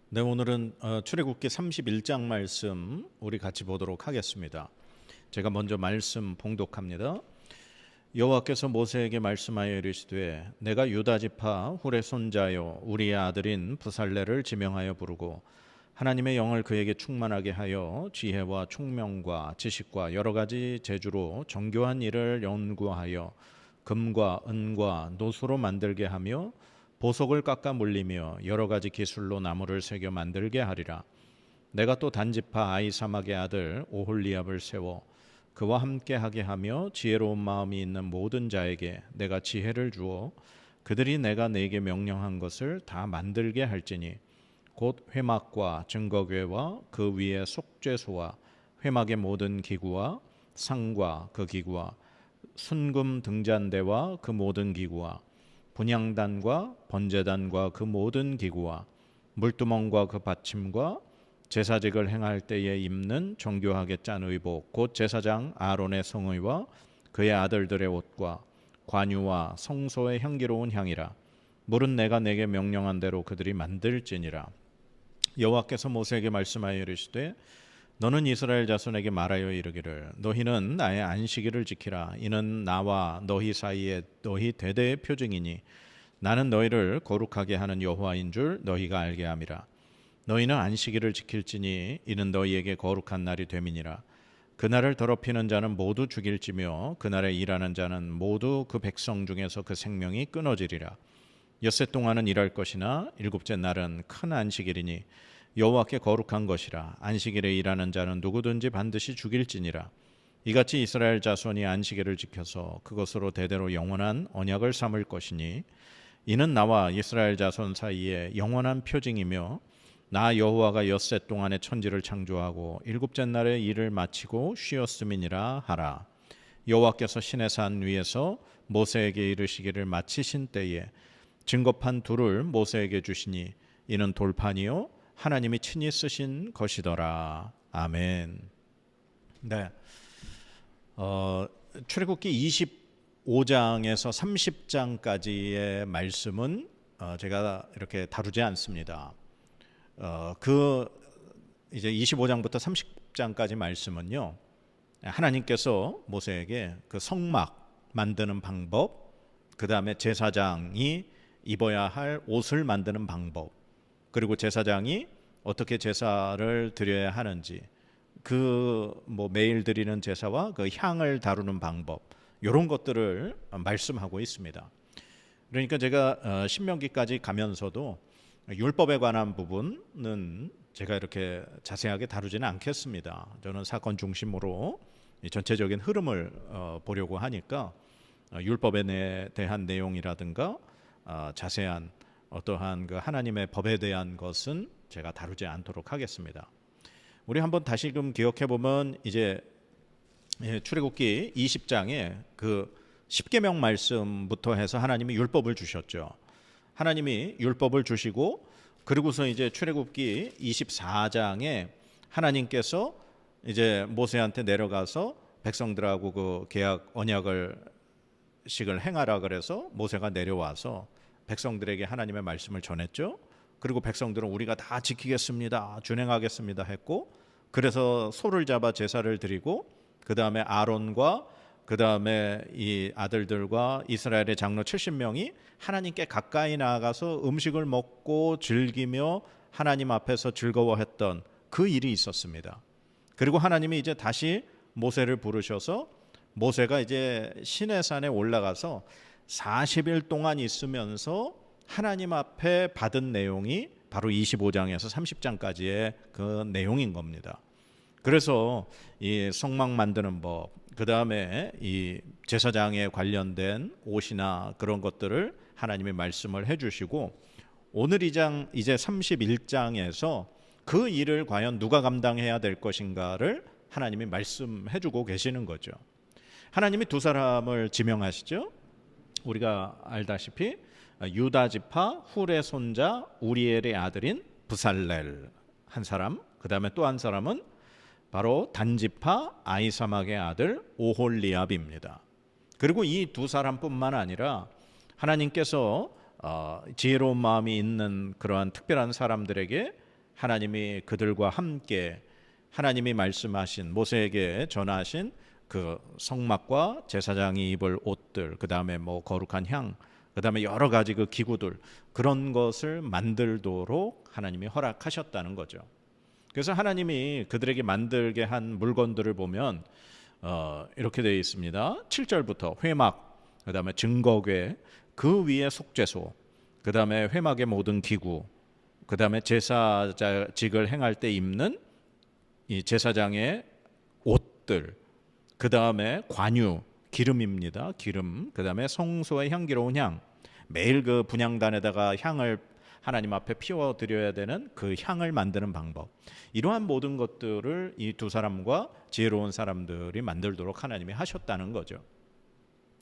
네, 오늘은 출애굽기 31장 말씀 우리 같이 보도록 하겠습니다. 제가 먼저 말씀 봉독합니다. 여호와께서 모세에게 말씀하여 이르시되 내가 유다 지파 훌의 손자요 우리의 아들인 부살레를 지명하여 부르고 하나님의 영을 그에게 충만하게 하여 지혜와 총명과 지식과 여러 가지 재주로 정교한 일을 연구하여 금과 은과 노수로 만들게 하며 보석을 깎아 물리며 여러 가지 기술로 나무를 새겨 만들게 하리라. 내가 또 단지파 아이사막의 아들 오홀리압을 세워 그와 함께하게 하며 지혜로운 마음이 있는 모든 자에게 내가 지혜를 주어 그들이 내가 내게 명령한 것을 다 만들게 할지니 곧 회막과 증거궤와 그 위에 속죄소와 회막의 모든 기구와 상과 그 기구와 순금 등잔대와 그 모든 기구와 분향단과 번제단과 그 모든 기구와 물두멍과 그 받침과 제사직을 행할 때에 입는 정교하게 짠 의복 곧 제사장 아론의 성의와 그의 아들들의 옷과 관유와 성소의 향기로운 향이라. 물은 내가 내게 명령한 대로 그들이 만들지니라. 여호와께서 모세에게 말씀하여 이르시되 너는 이스라엘 자손에게 말하여 이르기를 너희는 나의 안식일을 지키라. 이는 나와 너희 사이에 너희 대대의 표징이니 나는 너희를 거룩하게 하는 여호와인 줄 너희가 알게 함이라. 너희는 안식일을 지킬지니 이는 너희에게 거룩한 날이 됨이니라. 그날을 더럽히는 자는 모두 죽일지며 그날에 일하는 자는 모두 그 백성 중에서 그 생명이 끊어지리라. 엿새 동안은 일할 것이나 일곱째 날은 큰 안식일이니 여호와께 거룩한 것이라. 안식일에 일하는 자는 누구든지 반드시 죽일지니라. 이같이 이스라엘 자손이 안식일을 지켜서 그것으로 대대로 영원한 언약을 삼을 것이니 이는 나와 이스라엘 자손 사이에 영원한 표징이며 나 여호와가 엿새 동안에 천지를 창조하고 일곱째 날에 일을 마치고 쉬었음이니라 하라. 여호와께서 시내산 위에서 모세에게 이르시기를 마치신 때에 증거판 둘을 모세에게 주시니 이는 돌판이요 하나님이 친히 쓰신 것이더라. 아멘. 네, 출애굽기 25장에서 30장까지의 말씀은 제가 이렇게 다루지 않습니다. 이제 25장부터 30장까지 말씀은요, 하나님께서 모세에게 그 성막 만드는 방법, 그 다음에 제사장이 입어야 할 옷을 만드는 방법, 그리고 제사장이 어떻게 제사를 드려야 하는지, 매일 드리는 제사와 그 향을 다루는 방법, 이런 것들을 말씀하고 있습니다. 그러니까 제가 신명기까지 가면서도 율법에 관한 부분은 제가 이렇게 자세하게 다루지는 않겠습니다. 저는 사건 중심으로 전체적인 흐름을 보려고 하니까 율법에 대한 내용이라든가 자세한 어떠한 그 하나님의 법에 대한 것은 제가 다루지 않도록 하겠습니다. 우리 한번 다시금 기억해 보면 이제 출애굽기 20장에 그 십계명 말씀부터 해서 하나님이 율법을 주셨죠. 하나님이 율법을 주시고 그리고서 이제 출애굽기 24장에 하나님께서 이제 모세한테 내려가서 백성들하고 그 계약 언약을 식을 행하라 그래서 모세가 내려와서 백성들에게 하나님의 말씀을 전했죠. 그리고 백성들은 우리가 다 지키겠습니다, 준행하겠습니다 했고, 그래서 소를 잡아 제사를 드리고 그 다음에 아론과 그 다음에 이 아들들과 이스라엘의 장로 70명이 하나님께 가까이 나아가서 음식을 먹고 즐기며 하나님 앞에서 즐거워했던 그 일이 있었습니다. 그리고 하나님이 이제 다시 모세를 부르셔서 모세가 이제 시내산에 올라가서 40일 동안 있으면서 하나님 앞에 받은 내용이 바로 25장에서 30장까지의 그 내용인 겁니다. 그래서 이 성막 만드는 법, 그 다음에 이 제사장에 관련된 옷이나 그런 것들을 하나님이 말씀을 해주시고, 오늘 이 장 이제 31장에서 그 일을 과연 누가 감당해야 될 것인가를 하나님이 말씀해주고 계시는 거죠. 하나님이 두 사람을 지명하시죠. 우리가 알다시피 유다 지파 훌의 손자 우리엘의 아들인 부살렐 한 사람, 그 다음에 또 한 사람은 바로 단지파 아이사막의 아들 오홀리압입니다. 그리고 이 두 사람뿐만 아니라 하나님께서 지혜로운 마음이 있는 그러한 특별한 사람들에게 하나님이 그들과 함께 하나님이 말씀하신 모세에게 전하신 그 성막과 제사장이 입을 옷들, 그 다음에 뭐 거룩한 향, 그 다음에 여러 가지 그 기구들, 그런 것을 만들도록 하나님이 허락하셨다는 거죠. 그래서 하나님이 그들에게 만들게 한 물건들을 보면 이렇게 되어 있습니다. 7절부터 회막, 그 다음에 증거궤, 그 위에 속죄소, 그 다음에 회막의 모든 기구, 그 다음에 제사직을 행할 때 입는 이 제사장의 옷들, 그 다음에 관유, 기름입니다. 기름, 그 다음에 성소의 향기로운 향, 매일 그 분향단에다가 향을 하나님 앞에 피워드려야 되는 그 향을 만드는 방법, 이러한 모든 것들을 이 두 사람과 지혜로운 사람들이 만들도록 하나님이 하셨다는 거죠.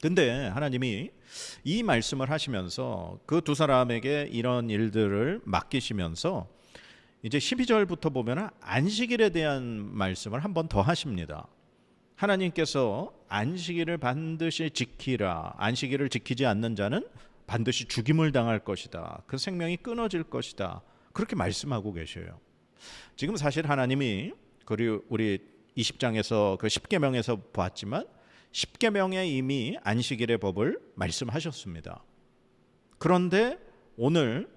근데 하나님이 이 말씀을 하시면서 그 두 사람에게 이런 일들을 맡기시면서 이제 12절부터 보면 안식일에 대한 말씀을 한 번 더 하십니다. 하나님께서 안식일을 반드시 지키라, 안식일을 지키지 않는 자는 반드시 죽임을 당할 것이다, 그 생명이 끊어질 것이다, 그렇게 말씀하고 계셔요. 지금 사실 하나님이 우리 20장에서 그 10계명에서 봤지만 10계명에 이미 안식일의 법을 말씀하셨습니다. 그런데 오늘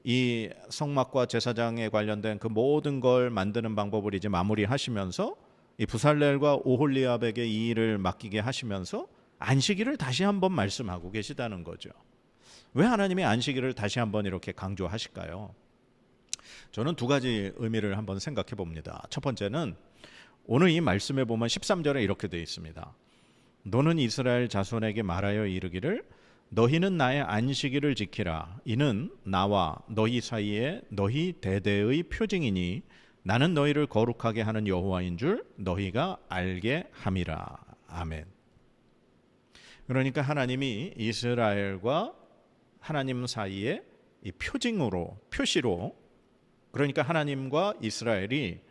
이 성막과 제사장에 관련된 그 모든 걸 만드는 방법을 이제 마무리하시면서 이 부살렐과 오홀리압에게 이 일을 맡기게 하시면서 안식일을 다시 한번 말씀하고 계시다는 거죠. 왜 하나님이 안식일을 다시 한번 이렇게 강조하실까요? 저는 두 가지 의미를 한번 생각해 봅니다. 첫 번째는 오늘 이 말씀에 보면 13절에 이렇게 되어 있습니다. 너는 이스라엘 자손에게 말하여 이르기를 너희는 나의 안식일을 지키라. 이는 나와 너희 사이에 너희 대대의 표징이니 나는 너희를 거룩하게 하는 여호와인 줄 너희가 알게 함이라. 아멘. 그러니까 하나님이 이스라엘과 하나님 사이에 이 표시로, 그러니까 하나님과 이스라엘이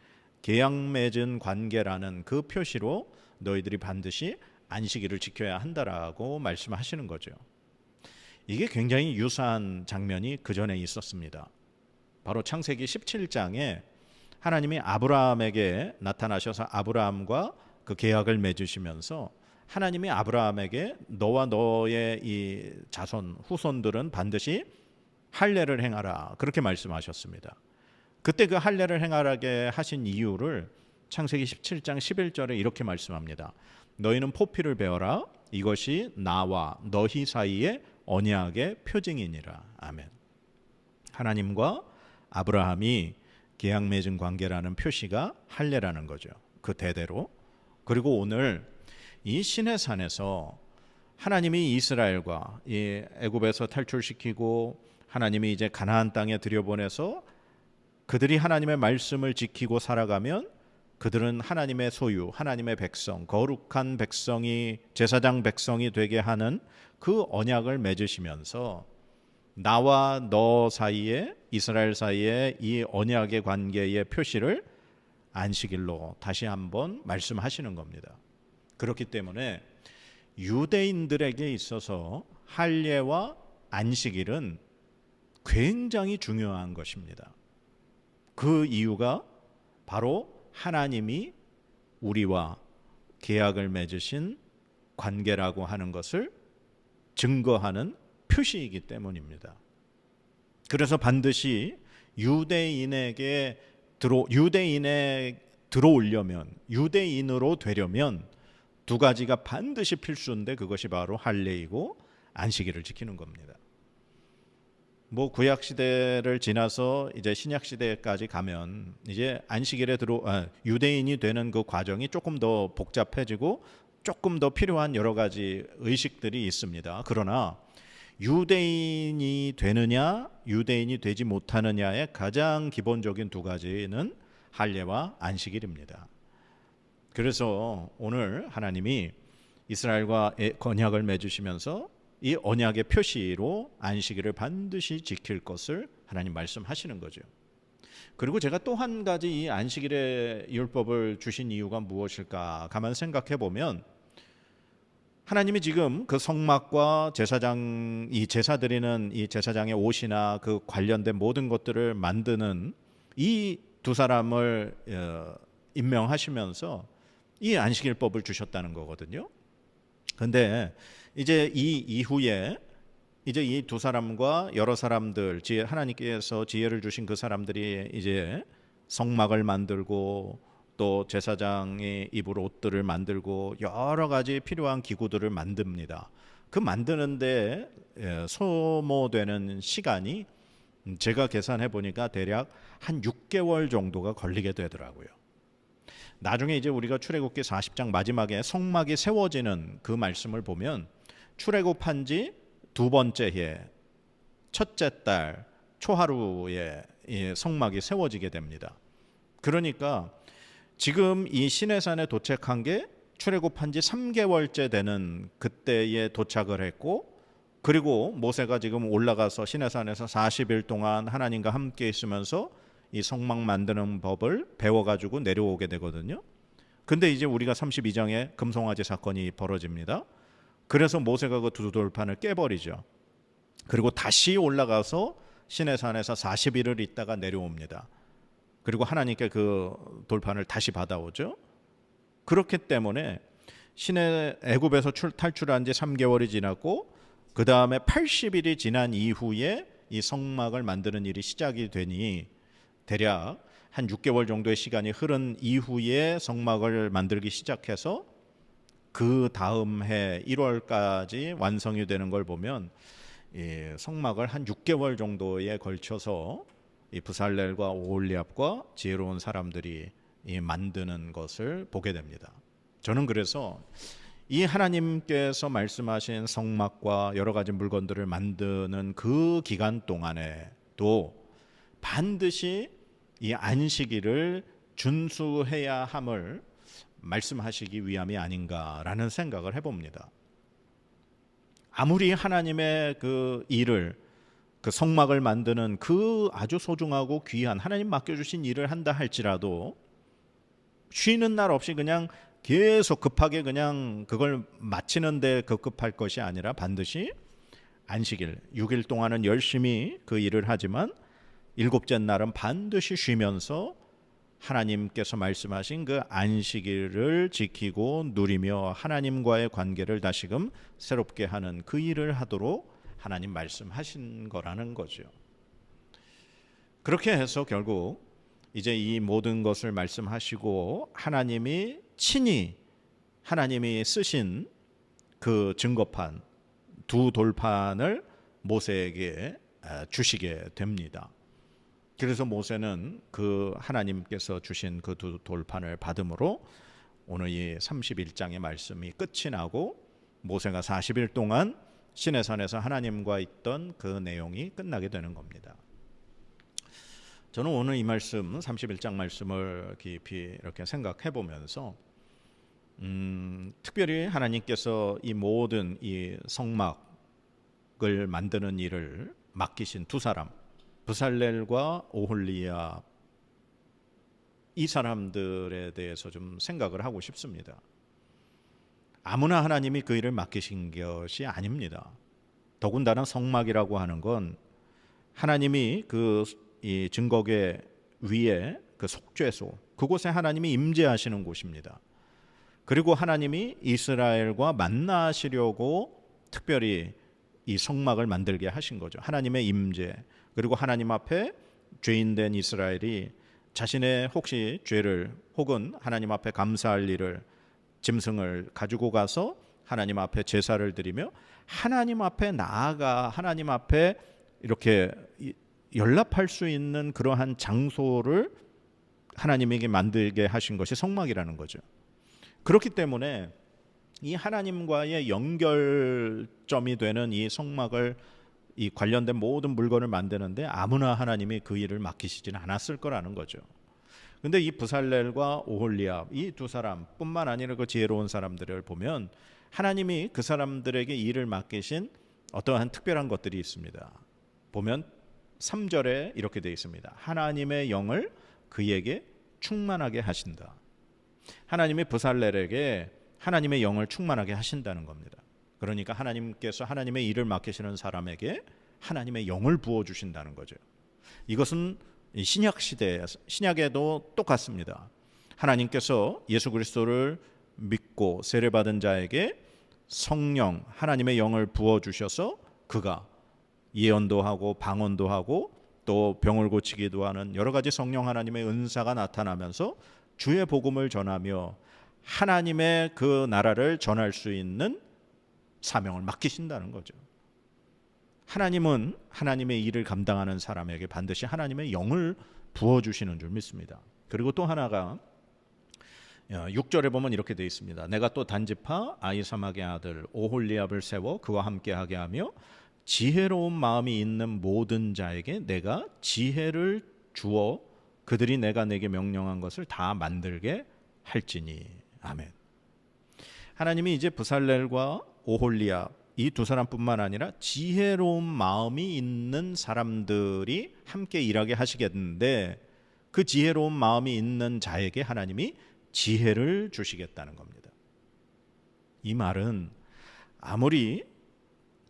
계약 맺은 관계라는 그 표시로 너희들이 반드시 안식일을 지켜야 한다라고 말씀하시는 거죠. 이게 굉장히 유사한 장면이 그 전에 있었습니다. 바로 창세기 17장에 하나님이 아브라함에게 나타나셔서 아브라함과 그 계약을 맺으시면서 하나님이 아브라함에게 너와 너의 이 자손 후손들은 반드시 할례를 행하라, 그렇게 말씀하셨습니다. 그때 그 할례를 행하라게 하신 이유를 창세기 17장 11절에 이렇게 말씀합니다. 너희는 포피를 베어라. 이것이 나와 너희 사이의 언약의 표징이니라. 아멘. 하나님과 아브라함이 계약 맺은 관계라는 표시가 할례라는 거죠. 그 대대로. 그리고 오늘 이 시내산에서 하나님이 이스라엘과 이 애굽에서 탈출시키고 하나님이 이제 가나안 땅에 들여보내서 그들이 하나님의 말씀을 지키고 살아가면 그들은 하나님의 소유, 하나님의 백성, 거룩한 백성이, 제사장 백성이 되게 하는 그 언약을 맺으시면서 나와 너 사이에, 이스라엘 사이에 이 언약의 관계의 표시를 안식일로 다시 한번 말씀하시는 겁니다. 그렇기 때문에 유대인들에게 있어서 할례와 안식일은 굉장히 중요한 것입니다. 그 이유가 바로 하나님이 우리와 계약을 맺으신 관계라고 하는 것을 증거하는 표시이기 때문입니다. 그래서 반드시 유대인에 들어오려면, 유대인으로 되려면 두 가지가 반드시 필수인데 그것이 바로 할례이고 안식일을 지키는 겁니다. 뭐 구약 시대를 지나서 이제 신약 시대까지 가면 이제 안식일에 유대인이 되는 그 과정이 조금 더 복잡해지고 조금 더 필요한 여러 가지 의식들이 있습니다. 그러나 유대인이 되느냐, 유대인이 되지 못하느냐의 가장 기본적인 두 가지는 할례와 안식일입니다. 그래서 오늘 하나님이 이스라엘과 언약을 맺으시면서 이 언약의 표시로 안식일을 반드시 지킬 것을 하나님 말씀하시는 거죠. 그리고 제가 또 한 가지 이 안식일의 율법을 주신 이유가 무엇일까 가만 생각해 보면, 하나님이 지금 그 성막과 제사장, 이 제사 드리는 이 제사장의 옷이나 그 관련된 모든 것들을 만드는 이 두 사람을 임명하시면서 이 안식일법을 주셨다는 거거든요. 근데 이제 이 이후에 이제 이 두 사람과 여러 사람들, 하나님께서 지혜를 주신 그 사람들이 이제 성막을 만들고 또 제사장이 입을 옷들을 만들고 여러 가지 필요한 기구들을 만듭니다. 그 만드는데 소모되는 시간이 제가 계산해 보니까 대략 한 6개월 정도가 걸리게 되더라고요. 나중에 이제 우리가 출애굽기 40장 마지막에 성막이 세워지는 그 말씀을 보면 출애굽한 지 두 번째 해 첫째 달 초하루에 이 성막이 세워지게 됩니다. 그러니까 지금 이 시내산에 도착한 게 출애굽한 지 3개월째 되는 그때에 도착을 했고, 그리고 모세가 지금 올라가서 시내산에서 40일 동안 하나님과 함께 있으면서 이 성막 만드는 법을 배워가지고 내려오게 되거든요. 근데 이제 우리가 32장에 금송아지 사건이 벌어집니다. 그래서 모세가 그 두 돌판을 깨버리죠. 그리고 다시 올라가서 시내산에서 40일을 있다가 내려옵니다. 그리고 하나님께 그 돌판을 다시 받아오죠. 그렇기 때문에 애굽에서 탈출한 지 3개월이 지났고 그 다음에 80일이 지난 이후에 이 성막을 만드는 일이 시작이 되니 대략 한 6개월 정도의 시간이 흐른 이후에 성막을 만들기 시작해서 그 다음 해 1월까지 완성이 되는 걸 보면 이 성막을 한 6개월 정도에 걸쳐서 이 브살렐과 오홀리압과 지혜로운 사람들이 이 만드는 것을 보게 됩니다. 저는 그래서 이 하나님께서 말씀하신 성막과 여러 가지 물건들을 만드는 그 기간 동안에도 반드시 이 안식일을 준수해야 함을 말씀하시기 위함이 아닌가라는 생각을 해봅니다. 아무리 하나님의 그 일을, 그 성막을 만드는 그 아주 소중하고 귀한 하나님 맡겨주신 일을 한다 할지라도 쉬는 날 없이 그냥 계속 급하게 그냥 그걸 마치는데 급급할 것이 아니라 반드시 안식일 6일 동안은 열심히 그 일을 하지만 일곱째 날은 반드시 쉬면서 하나님께서 말씀하신 그 안식일을 지키고 누리며 하나님과의 관계를 다시금 새롭게 하는 그 일을 하도록 하나님 말씀하신 거라는 거죠. 그렇게 해서 결국 이제 이 모든 것을 말씀하시고 하나님이 친히 하나님이 쓰신 그 증거판 두 돌판을 모세에게 주시게 됩니다. 그래서 모세는 그 하나님께서 주신 그 두 돌판을 받음으로 오늘 이 31장의 말씀이 끝이 나고 모세가 40일 동안 시내산에서 하나님과 있던 그 내용이 끝나게 되는 겁니다. 저는 오늘 이 말씀 31장 말씀을 깊이 이렇게 생각해 보면서 특별히 하나님께서 이 모든 이 성막을 만드는 일을 맡기신 두 사람 브살렐과 오홀리압 이 사람들에 대해서 좀 생각을 하고 싶습니다. 아무나 하나님이 그 일을 맡기신 것이 아닙니다. 더군다나 성막이라고 하는 건 하나님이 그 이 증거궤 위에 그 속죄소 그곳에 하나님이 임재하시는 곳입니다. 그리고 하나님이 이스라엘과 만나시려고 특별히 이 성막을 만들게 하신 거죠. 하나님의 임재 그리고 하나님 앞에 죄인된 이스라엘이 자신의 혹시 죄를 혹은 하나님 앞에 감사할 일을 짐승을 가지고 가서 하나님 앞에 제사를 드리며 하나님 앞에 나아가 하나님 앞에 이렇게 연락할 수 있는 그러한 장소를 하나님에게 만들게 하신 것이 성막이라는 거죠. 그렇기 때문에 이 하나님과의 연결점이 되는 이 성막을 이 관련된 모든 물건을 만드는데 아무나 하나님이 그 일을 맡기시지는 않았을 거라는 거죠. 근데 이 브살렐과 오홀리압 이 두 사람뿐만 아니라 그 지혜로운 사람들을 보면 하나님이 그 사람들에게 일을 맡기신 어떠한 특별한 것들이 있습니다. 보면 3절에 이렇게 되어 있습니다. 하나님의 영을 그에게 충만하게 하신다. 하나님이 브살렐에게 하나님의 영을 충만하게 하신다는 겁니다. 그러니까 하나님께서 하나님의 일을 맡기시는 사람에게 하나님의 영을 부어주신다는 거죠. 이것은 이 신약 시대, 신약에도 똑같습니다. 하나님께서 예수 그리스도를 믿고 세례받은 자에게 성령, 하나님의 영을 부어주셔서 그가 예언도 하고 방언도 하고 또 병을 고치기도 하는 여러 가지 성령 하나님의 은사가 나타나면서 주의 복음을 전하며 하나님의 그 나라를 전할 수 있는 사명을 맡기신다는 거죠. 하나님은 하나님의 일을 감당하는 사람에게 반드시 하나님의 영을 부어주시는 줄 믿습니다. 그리고 또 하나가 6절에 보면 이렇게 되어 있습니다. 내가 또 단지파 아히사막의 아들 오홀리압을 세워 그와 함께하게 하며 지혜로운 마음이 있는 모든 자에게 내가 지혜를 주어 그들이 내가 내게 명령한 것을 다 만들게 할지니. 아멘. 하나님이 이제 부살렐과 오홀리압 이 두 사람뿐만 아니라 지혜로운 마음이 있는 사람들이 함께 일하게 하시겠는데 그 지혜로운 마음이 있는 자에게 하나님이 지혜를 주시겠다는 겁니다. 이 말은 아무리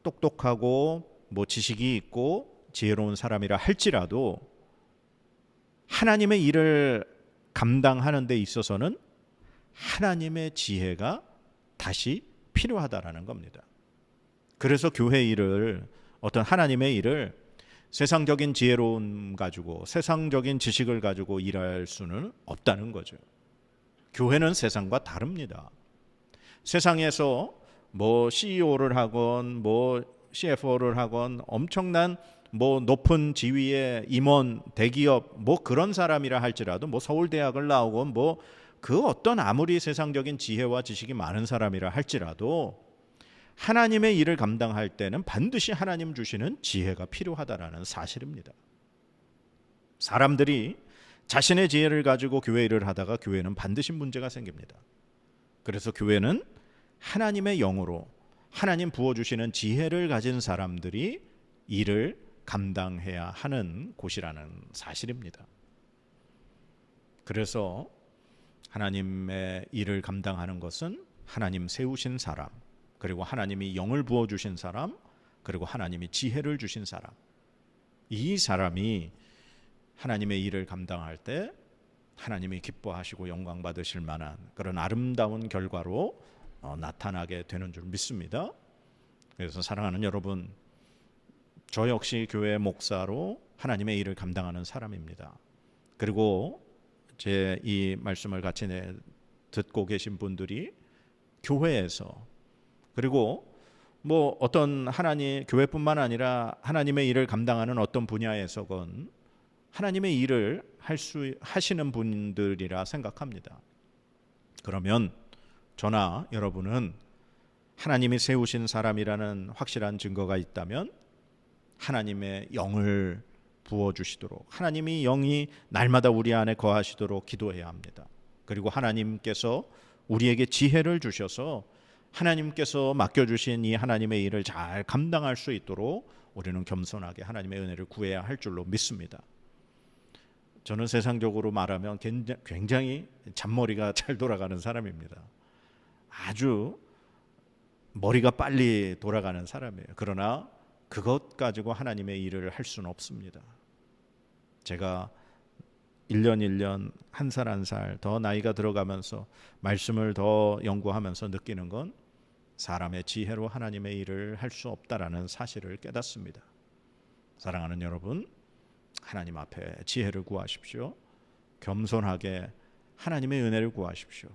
똑똑하고 지식이 있고 지혜로운 사람이라 할지라도 하나님의 일을 감당하는 데 있어서는 하나님의 지혜가 다시 필요하다라는 겁니다. 그래서 교회 일을, 어떤 하나님의 일을 세상적인 지혜로움 가지고 세상적인 지식을 가지고 일할 수는 없다는 거죠. 교회는 세상과 다릅니다. 세상에서 CEO를 하건 CFO를 하건 엄청난 높은 지위의 임원, 대기업 그런 사람이라 할지라도 서울대학을 나오건 그 어떤 아무리 세상적인 지혜와 지식이 많은 사람이라 할지라도 하나님의 일을 감당할 때는 반드시 하나님 주시는 지혜가 필요하다라는 사실입니다. 사람들이 자신의 지혜를 가지고 교회 일을 하다가 교회는 반드시 문제가 생깁니다. 그래서 교회는 하나님의 영으로 하나님 부어주시는 지혜를 가진 사람들이 일을 감당해야 하는 곳이라는 사실입니다. 그래서 하나님의 일을 감당하는 것은 하나님 세우신 사람, 그리고 하나님이 영을 부어주신 사람, 그리고 하나님이 지혜를 주신 사람, 이 사람이 하나님의 일을 감당할 때 하나님이 기뻐하시고 영광 받으실 만한 그런 아름다운 결과로 나타나게 되는 줄 믿습니다. 그래서 사랑하는 여러분, 저 역시 교회 목사로 하나님의 일을 감당하는 사람입니다. 그리고 제 이 말씀을 같이 듣고 계신 분들이 교회에서, 그리고 어떤 교회뿐만 아니라 하나님의 일을 감당하는 어떤 분야에서건 하나님의 일을 하시는 분들이라 생각합니다. 그러면 저나 여러분은 하나님이 세우신 사람이라는 확실한 증거가 있다면 하나님의 영을 부어주시도록, 하나님이 영이 날마다 우리 안에 거하시도록 기도해야 합니다. 그리고 하나님께서 우리에게 지혜를 주셔서 하나님께서 맡겨주신 이 하나님의 일을 잘 감당할 수 있도록 우리는 겸손하게 하나님의 은혜를 구해야 할 줄로 믿습니다. 저는 세상적으로 말하면 굉장히 잔머리가 잘 돌아가는 사람입니다. 아주 머리가 빨리 돌아가는 사람이에요. 그러나 그것 가지고 하나님의 일을 할 수는 없습니다. 제가 1년 한 살 한 살 더 나이가 들어가면서 말씀을 더 연구하면서 느끼는 건 사람의 지혜로 하나님의 일을 할 수 없다라는 사실을 깨닫습니다. 사랑하는 여러분, 하나님 앞에 지혜를 구하십시오. 겸손하게 하나님의 은혜를 구하십시오.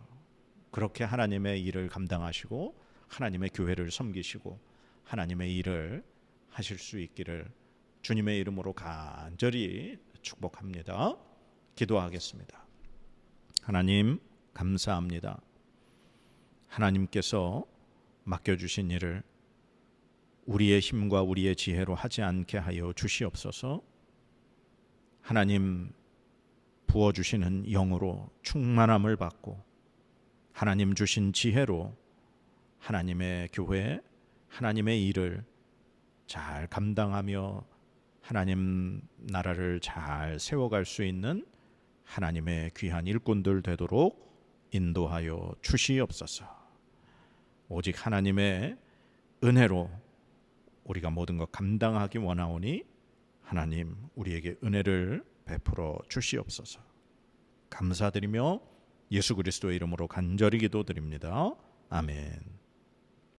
그렇게 하나님의 일을 감당하시고 하나님의 교회를 섬기시고 하나님의 일을 하실 수 있기를 주님의 이름으로 간절히 축복합니다. 기도하겠습니다. 하나님 감사합니다. 하나님께서 맡겨주신 일을 우리의 힘과 우리의 지혜로 하지 않게 하여 주시옵소서. 하나님 부어주시는 영으로 충만함을 받고 하나님 주신 지혜로 하나님의 교회, 하나님의 일을 잘 감당하며 하나님 나라를 잘 세워갈 수 있는 하나님의 귀한 일꾼들 되도록 인도하여 주시옵소서. 오직 하나님의 은혜로 우리가 모든 것 감당하기 원하오니 하나님 우리에게 은혜를 베풀어 주시옵소서. 감사드리며 예수 그리스도의 이름으로 간절히 기도드립니다. 아멘.